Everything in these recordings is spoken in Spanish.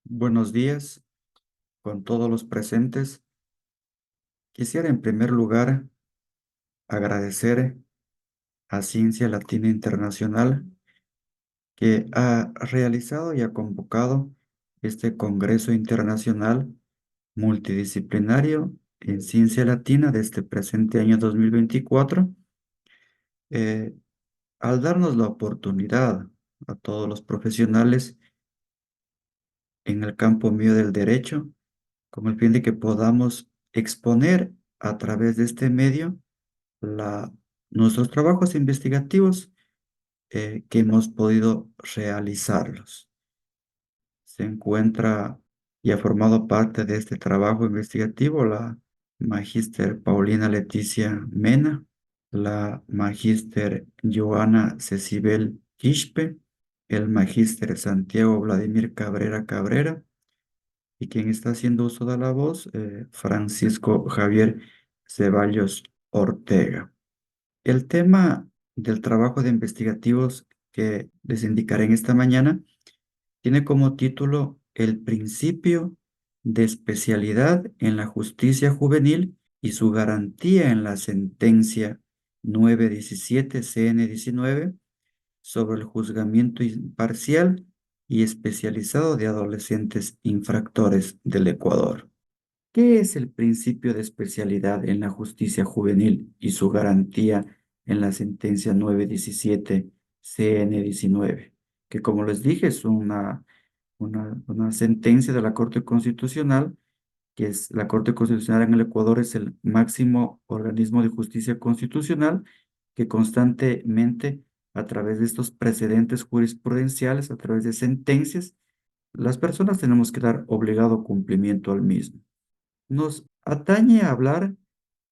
Buenos días con todos los presentes. Quisiera en primer lugar agradecer a Ciencia Latina Internacional que ha realizado y ha convocado este Congreso Internacional Multidisciplinario en Ciencia Latina de este presente año 2024, eh, al darnos la oportunidad a todos los profesionales en el campo mío del derecho, con el fin de que podamos exponer a través de este medio la, nuestros trabajos investigativos que hemos podido realizarlos. Se encuentra y ha formado parte de este trabajo investigativo la magíster Paulina Leticia Mena, la magíster Joana Cecibel Quispe, el magíster Santiago Vladimir Cabrera Cabrera y quien está haciendo uso de la voz, Francisco Javier Ceballos Ortega. El tema del trabajo de investigativos que les indicaré en esta mañana tiene como título El principio de especialidad en la justicia juvenil y su garantía en la sentencia 917 CN19 sobre el juzgamiento imparcial y especializado de adolescentes infractores del Ecuador. ¿Qué es el principio de especialidad en la justicia juvenil y su garantía en la sentencia 917 CN19? Que como les dije es una sentencia de la Corte Constitucional, que es la Corte Constitucional en el Ecuador es el máximo organismo de justicia constitucional que constantemente a través de estos precedentes jurisprudenciales, a través de sentencias, las personas tenemos que dar obligado cumplimiento al mismo. Nos atañe a hablar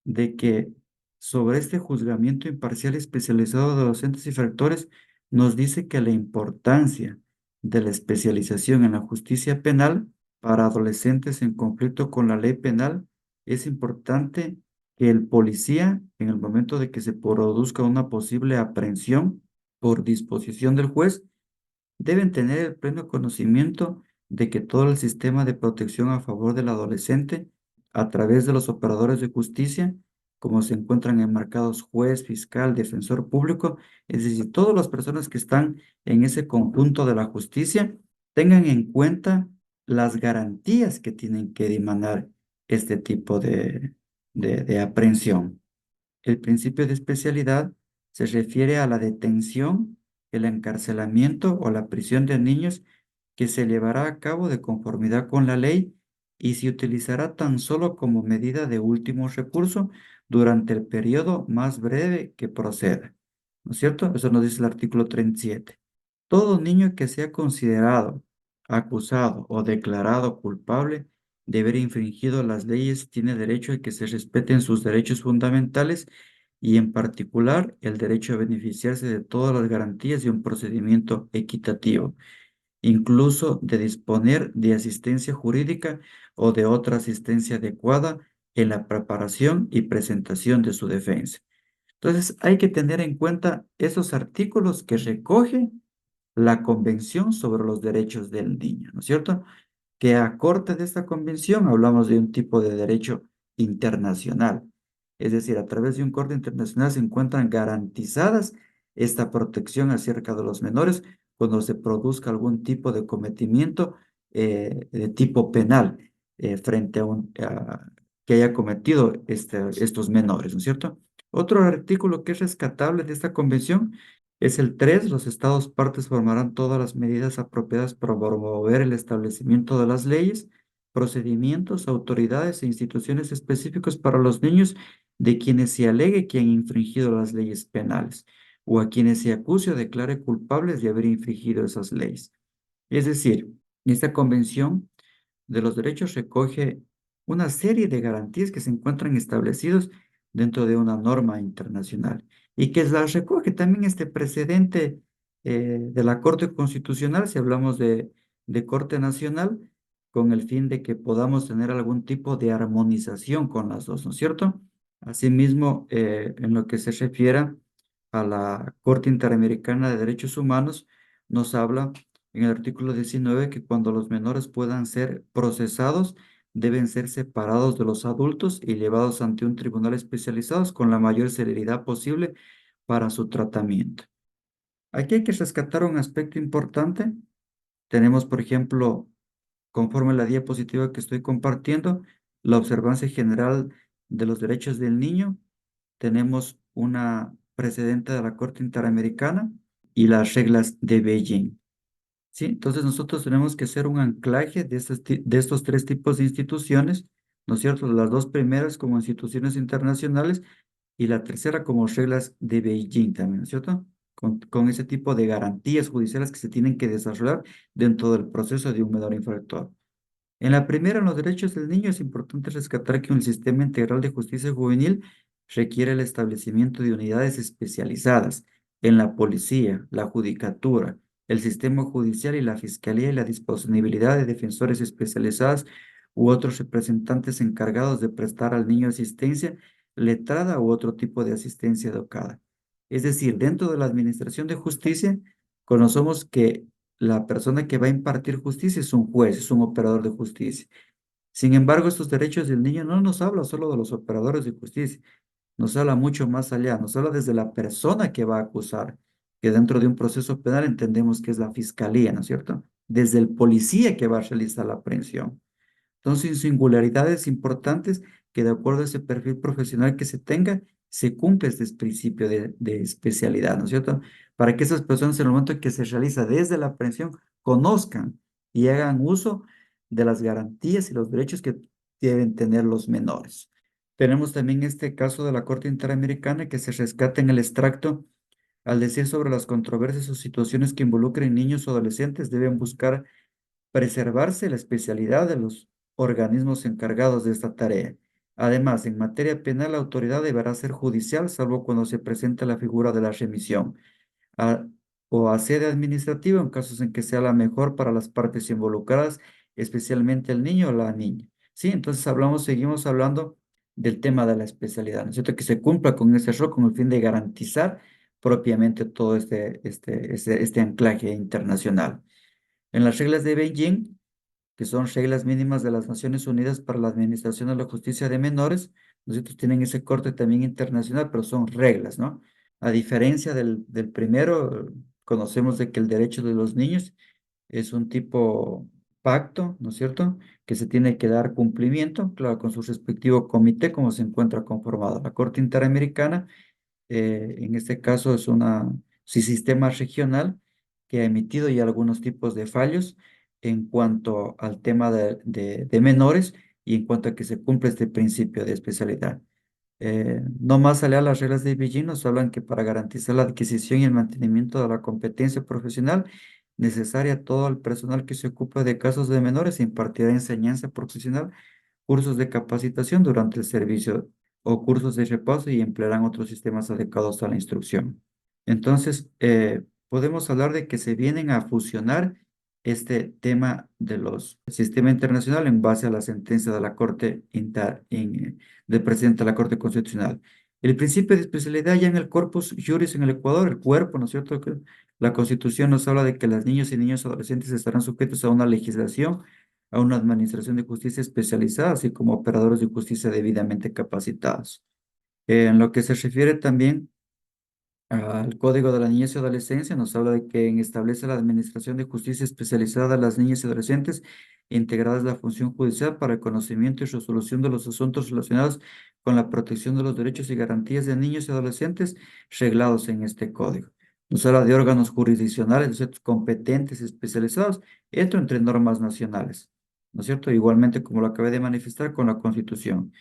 de que sobre este juzgamiento imparcial especializado de docentes y infractores nos dice que la importancia de la especialización en la justicia penal para adolescentes en conflicto con la ley penal es importante que el policía, en el momento de que se produzca una posible aprehensión por disposición del juez, deben tener el pleno conocimiento de que todo el sistema de protección a favor del adolescente, a través de los operadores de justicia, como se encuentran enmarcados juez, fiscal, defensor público, es decir, todas las personas que están en ese conjunto de la justicia, tengan en cuenta las garantías que tienen que emanar este tipo de aprehensión. El principio de especialidad se refiere a la detención, el encarcelamiento o la prisión de niños que se llevará a cabo de conformidad con la ley y se utilizará tan solo como medida de último recurso durante el periodo más breve que proceda. ¿No es cierto? Eso nos dice el artículo 37. Todo niño que sea considerado, acusado o declarado culpable de haber infringido las leyes tiene derecho a que se respeten sus derechos fundamentales y en particular el derecho a beneficiarse de todas las garantías de un procedimiento equitativo, incluso de disponer de asistencia jurídica o de otra asistencia adecuada en la preparación y presentación de su defensa. Entonces, hay que tener en cuenta esos artículos que recoge la Convención sobre los Derechos del Niño, ¿no es cierto? Que a corte de esta convención hablamos de un tipo de derecho internacional. Es decir, a través de un corte internacional se encuentran garantizadas esta protección acerca de los menores cuando se produzca algún tipo de cometimiento de tipo penal frente a que haya cometido estos menores, ¿no es cierto? Otro artículo que es rescatable de esta convención es el 3. Los estados partes formarán todas las medidas apropiadas para promover el establecimiento de las leyes, procedimientos, autoridades e instituciones específicos para los niños de quienes se alegue que han infringido las leyes penales o a quienes se acuse o declare culpables de haber infringido esas leyes. Es decir, esta convención de los derechos recoge una serie de garantías que se encuentran establecidos dentro de una norma internacional y que las recoge también este precedente de la Corte Constitucional, si hablamos de Corte Nacional, con el fin de que podamos tener algún tipo de armonización con las dos, ¿no es cierto? Asimismo, en lo que se refiere a la Corte Interamericana de Derechos Humanos, nos habla en el artículo 19 que cuando los menores puedan ser procesados, deben ser separados de los adultos y llevados ante un tribunal especializado con la mayor celeridad posible para su tratamiento. Aquí hay que rescatar un aspecto importante. Tenemos, por ejemplo, conforme a la diapositiva que estoy compartiendo, la observancia general de los derechos del niño. Tenemos una precedente de la Corte Interamericana y las reglas de Beijing. ¿Sí? Entonces nosotros tenemos que hacer un anclaje de estos tres tipos de instituciones, ¿no es cierto? Las dos primeras como instituciones internacionales y la tercera como reglas de Beijing también, ¿no es cierto? Con ese tipo de garantías judiciales que se tienen que desarrollar dentro del proceso de un menor infractor. En la primera, en los derechos del niño, es importante rescatar que un sistema integral de justicia juvenil requiere el establecimiento de unidades especializadas en la policía, la judicatura, el sistema judicial y la fiscalía y la disponibilidad de defensores especializados u otros representantes encargados de prestar al niño asistencia letrada u otro tipo de asistencia educada. Es decir, dentro de la administración de justicia, conocemos que la persona que va a impartir justicia es un juez, es un operador de justicia. Sin embargo, estos derechos del niño no nos habla solo de los operadores de justicia, nos habla mucho más allá, nos habla desde la persona que va a acusar, que dentro de un proceso penal entendemos que es la fiscalía, ¿no es cierto? Desde el policía que va a realizar la aprehensión. Entonces, singularidades importantes que de acuerdo a ese perfil profesional que se tenga, se cumple este principio de especialidad, ¿no es cierto? Para que esas personas en el momento que se realiza desde la aprehensión conozcan y hagan uso de las garantías y los derechos que deben tener los menores. Tenemos también este caso de la Corte Interamericana que se rescata en el extracto al decir sobre las controversias o situaciones que involucren niños o adolescentes deben buscar preservarse la especialidad de los organismos encargados de esta tarea. Además, en materia penal, la autoridad deberá ser judicial, salvo cuando se presente la figura de la remisión, a- o a sede administrativa en casos en que sea la mejor para las partes involucradas, especialmente el niño o la niña. Sí, entonces seguimos hablando del tema de la especialidad, ¿no es cierto? Que se cumpla con ese rol con el fin de garantizar propiamente todo este anclaje internacional. En las reglas de Beijing, que son reglas mínimas de las Naciones Unidas para la Administración de la Justicia de Menores. Nosotros tienen ese corte también internacional, pero son reglas, ¿no? A diferencia del primero, conocemos de que el derecho de los niños es un tipo pacto, ¿no es cierto? Que se tiene que dar cumplimiento, claro, con su respectivo comité, como se encuentra conformado. La Corte Interamericana en este caso es sí, sistema regional que ha emitido ya algunos tipos de fallos en cuanto al tema de menores y en cuanto a que se cumple este principio de especialidad. No más allá, las reglas de Beijing nos hablan que para garantizar la adquisición y el mantenimiento de la competencia profesional necesaria a todo el personal que se ocupa de casos de menores se impartirá enseñanza profesional, cursos de capacitación durante el servicio o cursos de repaso y emplearán otros sistemas adecuados a la instrucción. Entonces, podemos hablar de que se vienen a fusionar este tema de los sistema internacional en base a la sentencia de la del presidente de la Corte Constitucional. El principio de especialidad ya en el corpus juris en el Ecuador, el cuerpo, ¿no es cierto? Que la Constitución nos habla de que las niñas y niños adolescentes estarán sujetos a una legislación, a una administración de justicia especializada, así como operadores de justicia debidamente capacitados. En lo que se refiere también al Código de la Niñez y Adolescencia, nos habla de que establece la Administración de Justicia especializada a las niñas y adolescentes, integradas la función judicial para el conocimiento y resolución de los asuntos relacionados con la protección de los derechos y garantías de niños y adolescentes reglados en este código. Nos habla de órganos jurisdiccionales, ¿no es cierto?, competentes, especializados, esto entre normas nacionales, ¿no es cierto? Igualmente, como lo acabé de manifestar con la Constitución.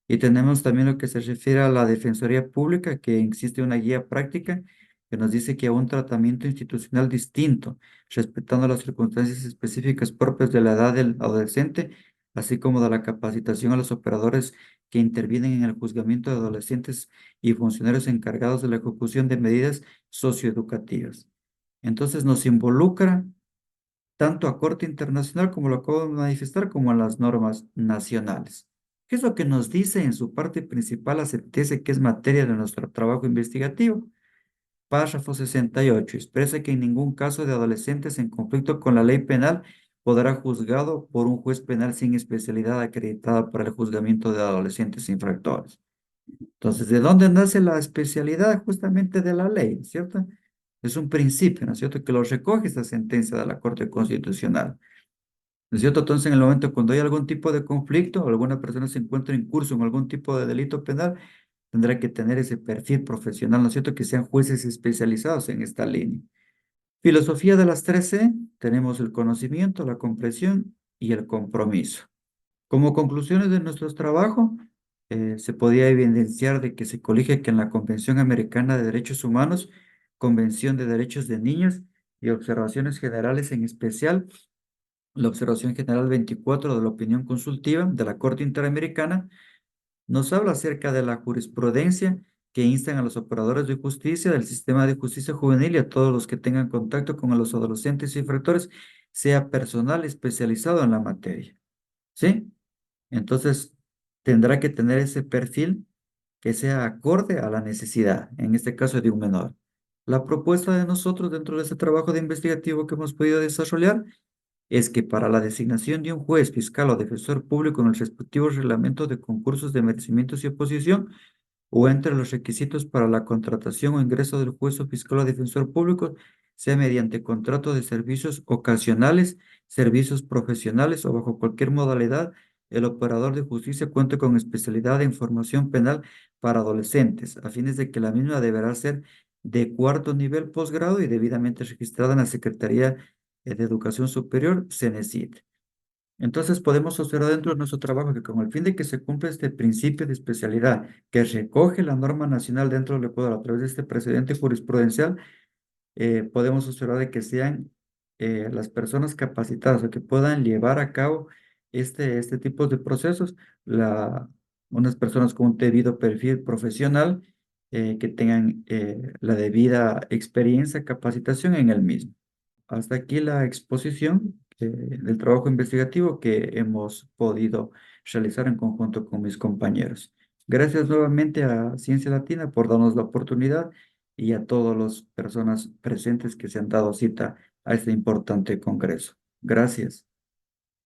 Y tenemos también lo que se refiere a la Defensoría Pública, que existe una guía práctica que nos dice que un tratamiento institucional distinto, respetando las circunstancias específicas propias de la edad del adolescente, así como de la capacitación a los operadores que intervienen en el juzgamiento de adolescentes y funcionarios encargados de la ejecución de medidas socioeducativas. Entonces nos involucra tanto a corte internacional, como lo acabo de manifestar, como a las normas nacionales. ¿Qué es lo que nos dice en su parte principal la sentencia que es materia de nuestro trabajo investigativo? párrafo 68 expresa que en ningún caso de adolescentes en conflicto con la ley penal podrá juzgado por un juez penal sin especialidad acreditada para el juzgamiento de adolescentes infractores. Entonces, ¿de dónde nace la especialidad? Justamente de la ley, ¿cierto? Es un principio, ¿no es cierto?, que lo recoge esta sentencia de la Corte Constitucional. ¿No es cierto? Entonces, en el momento cuando hay algún tipo de conflicto, o alguna persona se encuentra incurso en algún tipo de delito penal, tendrá que tener ese perfil profesional, ¿no es cierto?, que sean jueces especializados en esta línea. Filosofía de las 3C, tenemos el conocimiento, la comprensión y el compromiso. Como conclusiones de nuestro trabajo, se podía evidenciar de que se colige que en la Convención Americana de Derechos Humanos, Convención de Derechos de Niños y observaciones generales, en especial la observación general 24 de la opinión consultiva de la Corte Interamericana, nos habla acerca de la jurisprudencia que instan a los operadores de justicia del sistema de justicia juvenil y a todos los que tengan contacto con los adolescentes y infractores, sea personal especializado en la materia. ¿Sí? Entonces, tendrá que tener ese perfil que sea acorde a la necesidad, en este caso de un menor. La propuesta de nosotros dentro de este trabajo de investigativo que hemos podido desarrollar es que para la designación de un juez, fiscal o defensor público en el respectivo reglamento de concursos de merecimientos y oposición, o entre los requisitos para la contratación o ingreso del juez o fiscal o defensor público, sea mediante contrato de servicios ocasionales, servicios profesionales o bajo cualquier modalidad, el operador de justicia cuente con especialidad de información penal para adolescentes, a fines de que la misma deberá ser de cuarto nivel posgrado y debidamente registrada en la Secretaría de Educación Superior, CENESID. Entonces podemos observar dentro de nuestro trabajo que con el fin de que se cumpla este principio de especialidad que recoge la norma nacional dentro del Ecuador a través de este precedente jurisprudencial, podemos observar de que sean las personas capacitadas o que puedan llevar a cabo este tipo de procesos, unas personas con un debido perfil profesional, que tengan la debida experiencia, capacitación en el mismo. Hasta aquí la exposición del trabajo investigativo que hemos podido realizar en conjunto con mis compañeros. Gracias nuevamente a Ciencia Latina por darnos la oportunidad y a todas las personas presentes que se han dado cita a este importante congreso. Gracias.